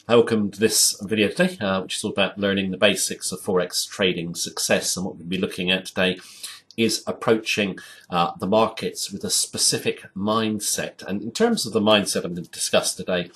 Welcome to this video today, which is all about learning the basics of Forex trading success. And what we'll be looking at today is approaching the markets with a specific mindset. And in terms of the mindset I'm going to discuss today,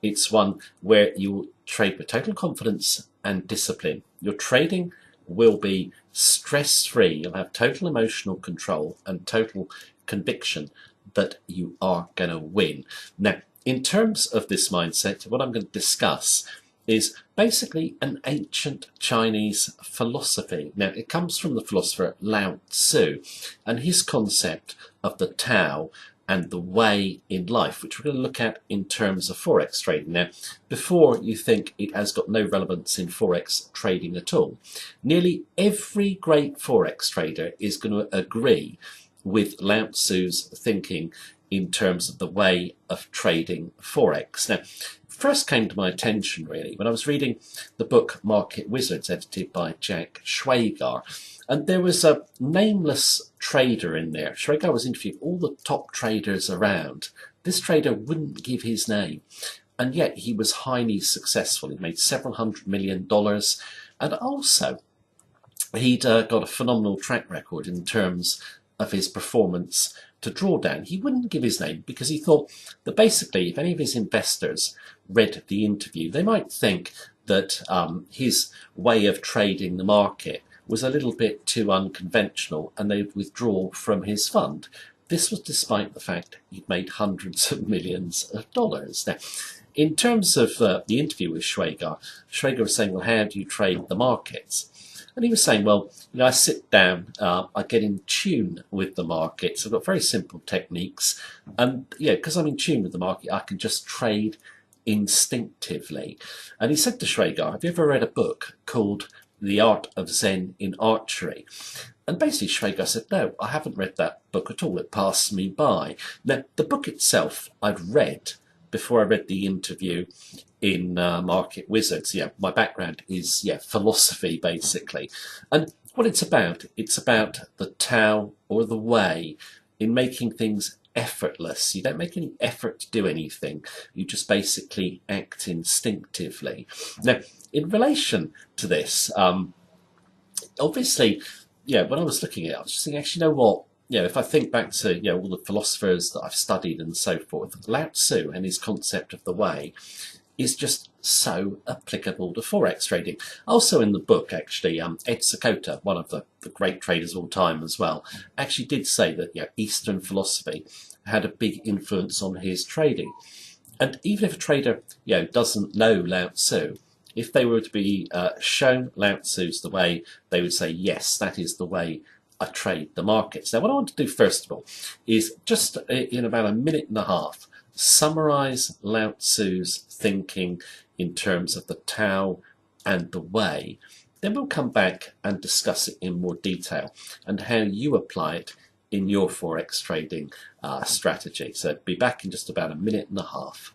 it's one where you trade with total confidence and discipline. Your trading will be stress-free. You'll have total emotional control and total conviction that you are going to win. Now, in terms of this mindset, what I'm going to discuss is basically an ancient Chinese philosophy. Now, it comes from the philosopher Lao Tzu and his concept of the Tao and the way in life, which we're going to look at in terms of Forex trading. Now, before you think it has got no relevance in Forex trading at all, nearly every great Forex trader is going to agree with Lao Tzu's thinking in terms of the way of trading Forex. Now, first came to my attention really when I was reading the book Market Wizards, edited by Jack Schwager, and there was a nameless trader in there. Schwager was interviewing all the top traders around. This trader wouldn't give his name, and yet he was highly successful. He made several $100 million, and also he'd got a phenomenal track record in terms of his performance to drawdown. He wouldn't give his name because he thought that basically if any of his investors read the interview, they might think that his way of trading the market was a little bit too unconventional and they'd withdraw from his fund. This was despite the fact he'd made hundreds of millions of dollars. Now, in terms of the interview with Schwager, Schwager was saying, well, how do you trade the markets? And he was saying, well, you know, I sit down, I get in tune with the markets. I've got very simple techniques. And yeah, because I'm in tune with the market, I can just trade instinctively. And he said to Schwager, have you ever read a book called The Art of Zen in Archery? And basically Schwager said, no, I haven't read that book at all. It passed me by. Now, the book itself I'd read before I read the interview in Market Wizards. Yeah, my background is philosophy basically, and what it's about the Tao or the way in making things effortless. You don't make any effort to do anything. You just basically act instinctively. Now, in relation to this, obviously, when I was looking at it, I was just thinking, actually, you know what? If I think back to all the philosophers that I've studied and so forth, Lao Tzu and his concept of the way is just so applicable to Forex trading. Also in the book, actually, Ed Sakota, one of the great traders of all time as well, actually did say that Eastern philosophy had a big influence on his trading. And even if a trader doesn't know Lao Tzu, if they were to be shown Lao Tzu's the way, they would say, yes, that is the way I trade the markets. Now, what I want to do first of all is just in about a minute and a half, summarize Lao Tzu's thinking in terms of the Tao and the way. Then we'll come back and discuss it in more detail and how you apply it in your Forex trading strategy. So be back in just about a minute and a half.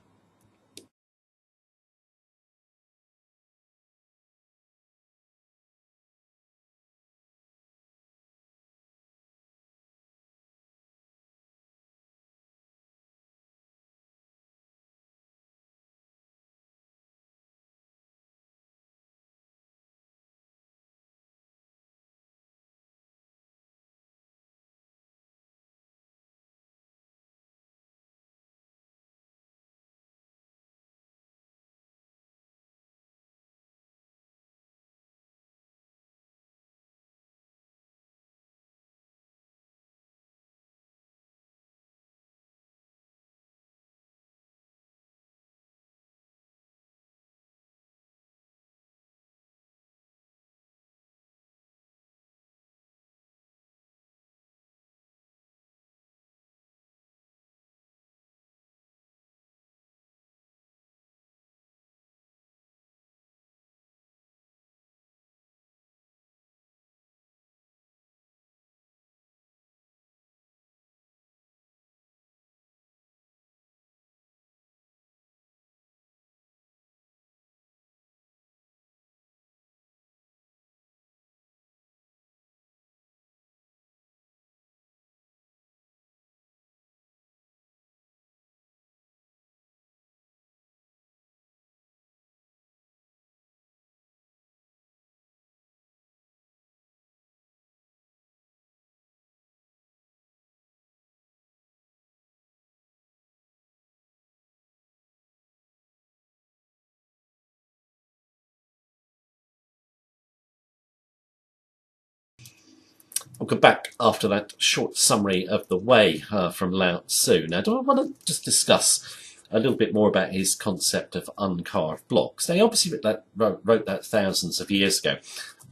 I'll come back after that short summary of the Way from Lao Tzu. Now, do I want to just discuss a little bit more about his concept of uncarved blocks? They obviously wrote that thousands of years ago.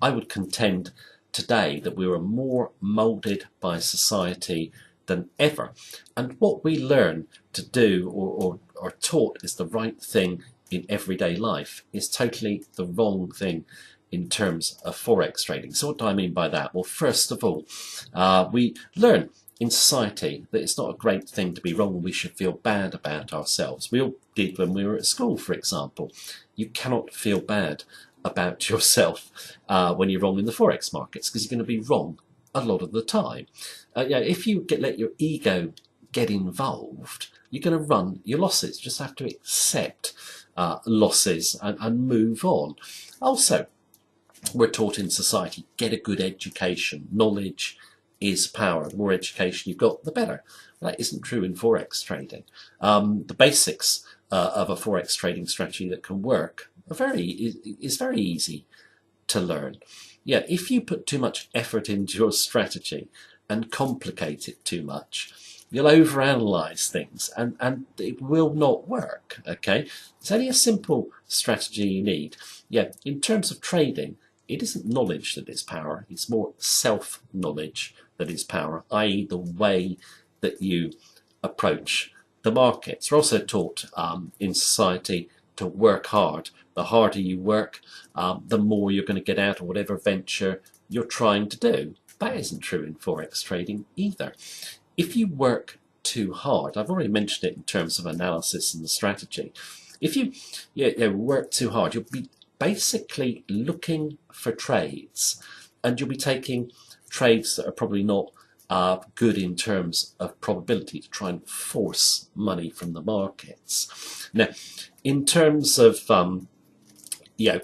I would contend today that we were more moulded by society than ever. And what we learn to do or are taught is the right thing in everyday life is totally the wrong thing in terms of Forex trading. So what do I mean by that? Well, first of all, we learn in society that it's not a great thing to be wrong and we should feel bad about ourselves. We all did when we were at school, for example. You cannot feel bad about yourself when you're wrong in the Forex markets because you're going to be wrong a lot of the time. If you let your ego get involved, you're going to run your losses. You just have to accept losses and move on. Also, we're taught in society, get a good education. Knowledge is power. The more education you've got, the better. That isn't true in Forex trading. The basics of a Forex trading strategy that can work is very easy to learn. Yeah, if you put too much effort into your strategy and complicate it too much, you'll overanalyze things and it will not work, okay? It's only a simple strategy you need. Yeah, in terms of trading, it isn't knowledge that is power, it's more self-knowledge that is power, i.e. the way that you approach the markets. We're also taught in society to work hard. The harder you work, the more you're going to get out of whatever venture you're trying to do. That isn't true in Forex trading either. If you work too hard, I've already mentioned it in terms of analysis and the strategy, if you work too hard, you'll be basically looking for trades and you'll be taking trades that are probably not good in terms of probability to try and force money from the markets. Now, in terms of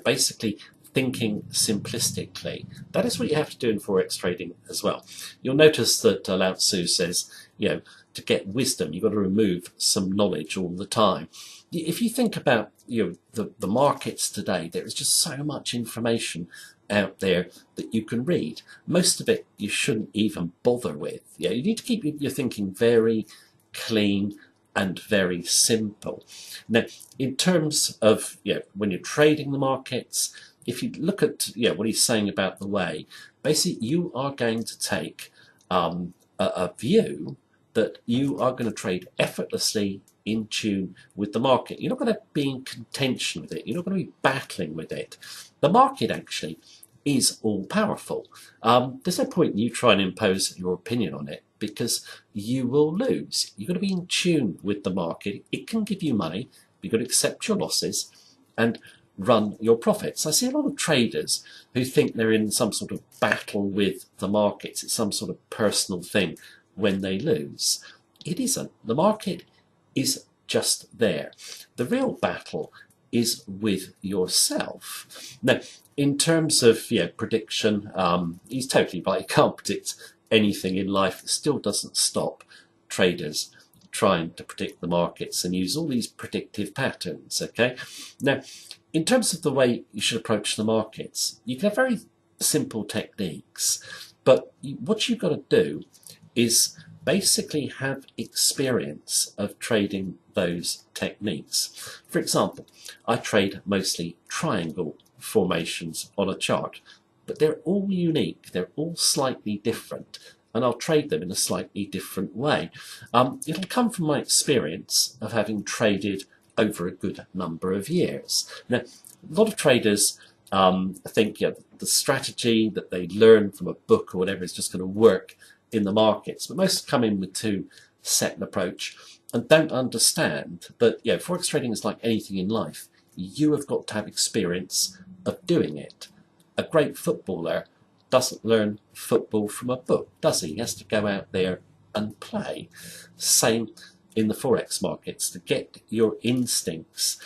basically thinking simplistically, that is what you have to do in Forex trading as well. You'll notice that Lao Tzu says, to get wisdom, you've got to remove some knowledge all the time. If you think about the markets today, there is just so much information out there that you can read. Most of it you shouldn't even bother with. You need to keep your thinking very clean and very simple. Now, in terms of when you're trading the markets, if you look at what he's saying about the Way, basically you are going to take a view that you are going to trade effortlessly in tune with the market. You're not going to be in contention with it. You're not going to be battling with it. The market actually is all powerful. There's no point in you trying to impose your opinion on it because you will lose. You've got to be in tune with the market. It can give you money. You've got to accept your losses and run your profits. I see a lot of traders who think they're in some sort of battle with the markets. It's some sort of personal thing when they lose. It isn't. The market is just there. The real battle is with yourself. Now, in terms of prediction, he's totally right. You can't predict anything in life. It still doesn't stop traders trying to predict the markets and use all these predictive patterns, okay? Now, in terms of the way you should approach the markets, you can have very simple techniques, but what you've got to do is basically have experience of trading those techniques. For example, I trade mostly triangle formations on a chart, but they're all unique, they're all slightly different, and I'll trade them in a slightly different way. It'll come from my experience of having traded over a good number of years. Now, a lot of traders think the strategy that they learn from a book or whatever is just going to work in the markets, but most come in with too set an approach and don't understand that Forex trading is like anything in life. You have got to have experience of doing it. A great footballer doesn't learn football from a book, does he? He has to go out there and play. Same in the Forex markets. To get your instincts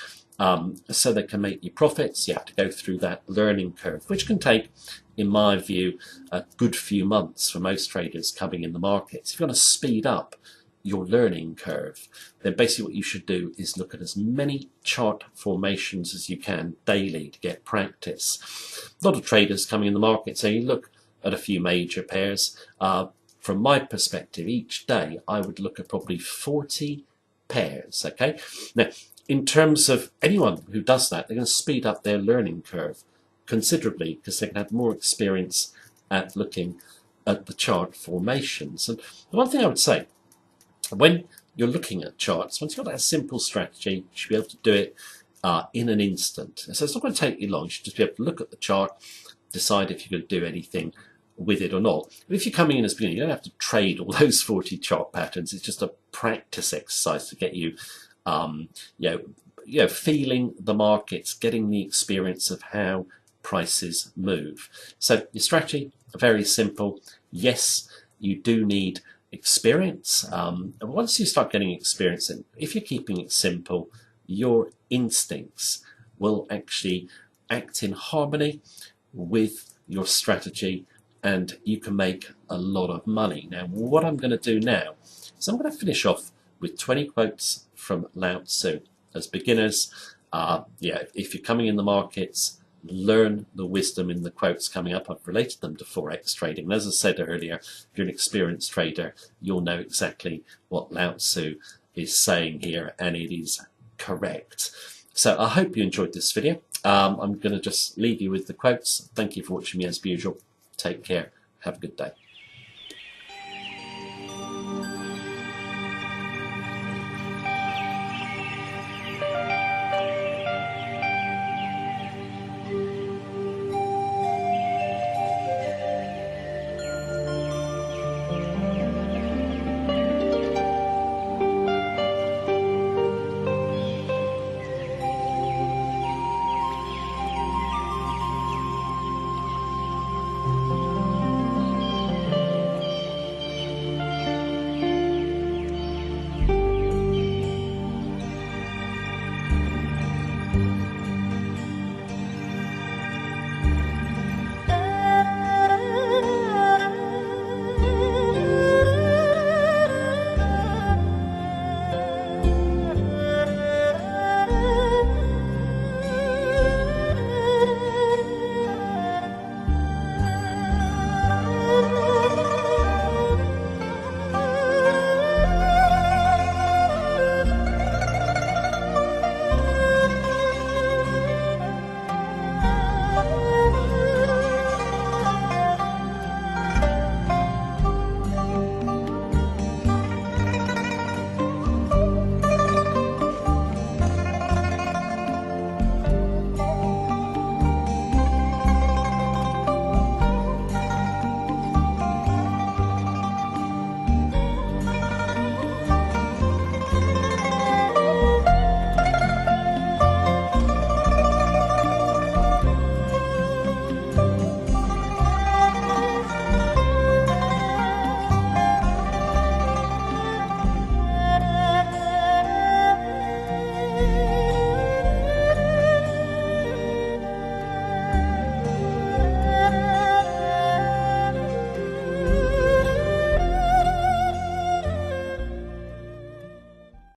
so they can make you profits, you have to go through that learning curve, which can take, in my view, a good few months for most traders coming in the markets. If you want to speed up your learning curve, then basically what you should do is look at as many chart formations as you can daily to get practice. A lot of traders coming in the market saying, look, at a few major pairs. From my perspective, each day I would look at probably 40 pairs. Okay, now in terms of anyone who does that, they're going to speed up their learning curve considerably because they can have more experience at looking at the chart formations. And the one thing I would say, when you're looking at charts, once you've got that simple strategy, you should be able to do it in an instant. So it's not going to take you long. You should just be able to look at the chart, decide if you're going to do anything with it or not. But if you're coming in as a beginner, you don't have to trade all those 40 chart patterns. It's just a practice exercise to get you, feeling the markets, getting the experience of how prices move. So your strategy, very simple. Yes, you do need experience. And once you start getting experience, and if you're keeping it simple, your instincts will actually act in harmony with your strategy, and you can make a lot of money. Now, what I'm going to do now is I'm going to finish off with 20 quotes from Lao Tzu. As beginners, if you're coming in the markets, learn the wisdom in the quotes coming up. I've related them to Forex trading. And as I said earlier, if you're an experienced trader, you'll know exactly what Lao Tzu is saying here, and it is correct. So I hope you enjoyed this video. I'm going to just leave you with the quotes. Thank you for watching me as usual. Take care. Have a good day.